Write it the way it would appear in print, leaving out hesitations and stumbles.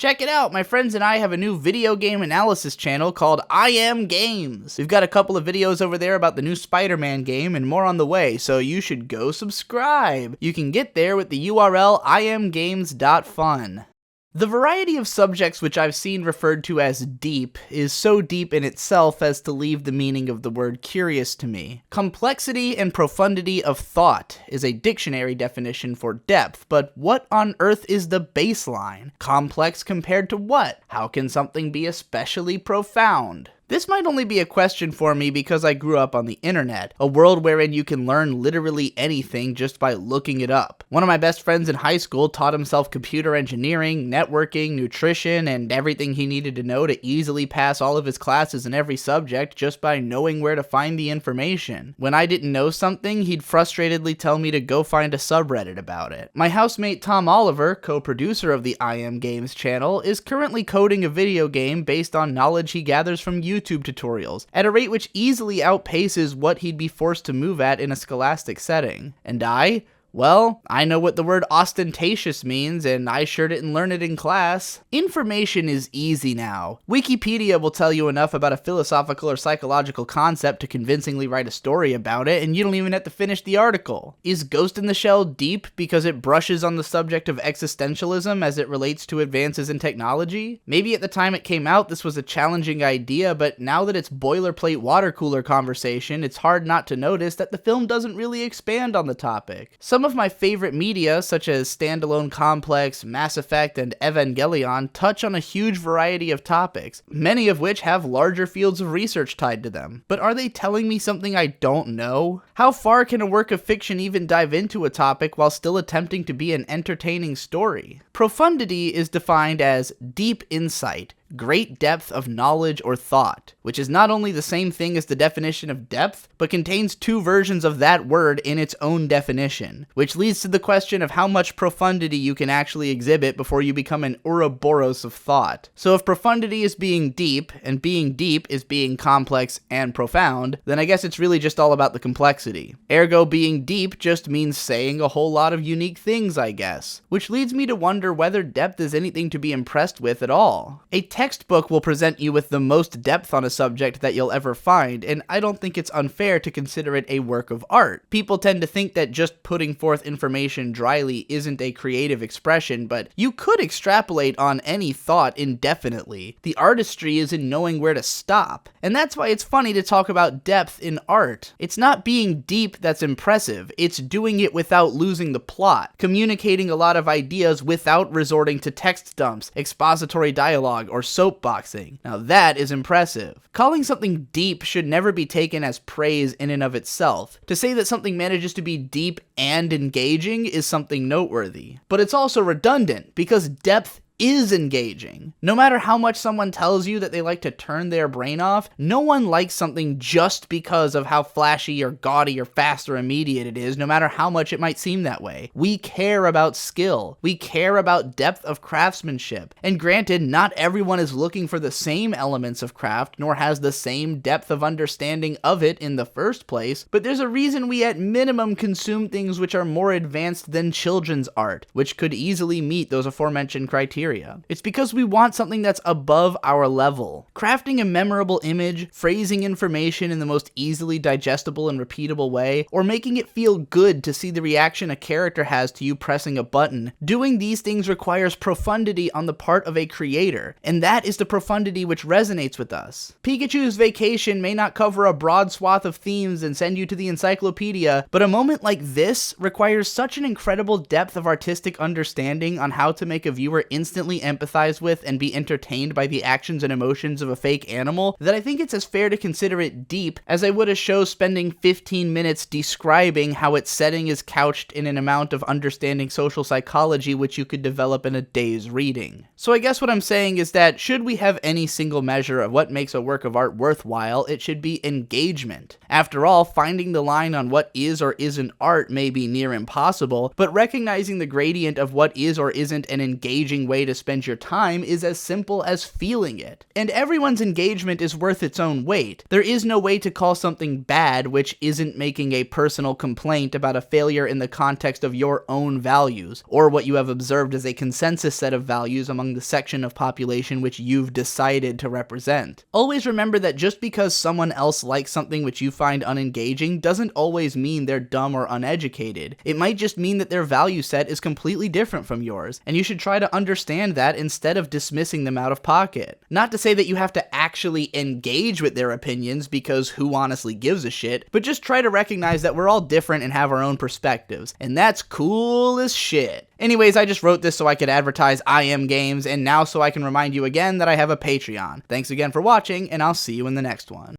Check it out, my friends and I have a new video game analysis channel called I Am Games. We've got a couple of videos over there about the new Spider-Man game and more on the way, so you should go subscribe. You can get there with the URL iamgames.fun. The variety of subjects which I've seen referred to as deep is so deep in itself as to leave the meaning of the word curious to me. Complexity and profundity of thought is a dictionary definition for depth, but what on earth is the baseline? Complex compared to what? How can something be especially profound? This might only be a question for me because I grew up on the internet, a world wherein you can learn literally anything just by looking it up. One of my best friends in high school taught himself computer engineering, networking, nutrition, and everything he needed to know to easily pass all of his classes in every subject just by knowing where to find the information. When I didn't know something, he'd frustratedly tell me to go find a subreddit about it. My housemate Tom Oliver, co-producer of the I Am Games channel, is currently coding a video game based on knowledge he gathers from YouTube tutorials, at a rate which easily outpaces what he'd be forced to move at in a scholastic setting. And well, I know what the word ostentatious means, and I sure didn't learn it in class. Information is easy now. Wikipedia will tell you enough about a philosophical or psychological concept to convincingly write a story about it, and you don't even have to finish the article. Is Ghost in the Shell deep because it brushes on the subject of existentialism as it relates to advances in technology? Maybe at the time it came out this was a challenging idea, but now that it's boilerplate water cooler conversation, it's hard not to notice that the film doesn't really expand on the topic. Some of my favorite media, such as Standalone Complex, Mass Effect, and Evangelion, touch on a huge variety of topics, many of which have larger fields of research tied to them. But are they telling me something I don't know? How far can a work of fiction even dive into a topic while still attempting to be an entertaining story? Profundity is defined as deep insight, great depth of knowledge or thought, which is not only the same thing as the definition of depth, but contains two versions of that word in its own definition, which leads to the question of how much profundity you can actually exhibit before you become an Ouroboros of thought. So if profundity is being deep, and being deep is being complex and profound, then I guess it's really just all about the complexity. Ergo, being deep just means saying a whole lot of unique things, I guess, which leads me to wonder whether depth is anything to be impressed with at all. A textbook will present you with the most depth on a subject that you'll ever find, and I don't think it's unfair to consider it a work of art. People tend to think that just putting forth information dryly isn't a creative expression, but you could extrapolate on any thought indefinitely. The artistry is in knowing where to stop, and that's why it's funny to talk about depth in art. It's not being deep that's impressive, it's doing it without losing the plot, communicating a lot of ideas without resorting to text dumps, expository dialogue, or soapboxing. Now that is impressive. Calling something deep should never be taken as praise in and of itself. To say that something manages to be deep and engaging is something noteworthy. But it's also redundant, because depth is engaging. No matter how much someone tells you that they like to turn their brain off, no one likes something just because of how flashy or gaudy or fast or immediate it is, no matter how much it might seem that way. We care about skill. We care about depth of craftsmanship. And granted, not everyone is looking for the same elements of craft, nor has the same depth of understanding of it in the first place, but there's a reason we at minimum consume things which are more advanced than children's art, which could easily meet those aforementioned criteria. It's because we want something that's above our level. Crafting a memorable image, phrasing information in the most easily digestible and repeatable way, or making it feel good to see the reaction a character has to you pressing a button, doing these things requires profundity on the part of a creator, and that is the profundity which resonates with us. Pikachu's Vacation may not cover a broad swath of themes and send you to the encyclopedia, but a moment like this requires such an incredible depth of artistic understanding on how to make a viewer instantly empathize with and be entertained by the actions and emotions of a fake animal that I think it's as fair to consider it deep as I would a show spending 15 minutes describing how its setting is couched in an amount of understanding social psychology which you could develop in a day's reading. So I guess what I'm saying is that should we have any single measure of what makes a work of art worthwhile, it should be engagement. After all, finding the line on what is or isn't art may be near impossible, but recognizing the gradient of what is or isn't an engaging way way to spend your time is as simple as feeling it. And everyone's engagement is worth its own weight. There is no way to call something bad which isn't making a personal complaint about a failure in the context of your own values, or what you have observed as a consensus set of values among the section of population which you've decided to represent. Always remember that just because someone else likes something which you find unengaging doesn't always mean they're dumb or uneducated. It might just mean that their value set is completely different from yours, and you should try to understand that instead of dismissing them out of pocket. Not to say that you have to actually engage with their opinions, because who honestly gives a shit, but just try to recognize that we're all different and have our own perspectives, and that's cool as shit. Anyways, I just wrote this so I could advertise I Am Games, and now so I can remind you again that I have a Patreon. Thanks again for watching, and I'll see you in the next one.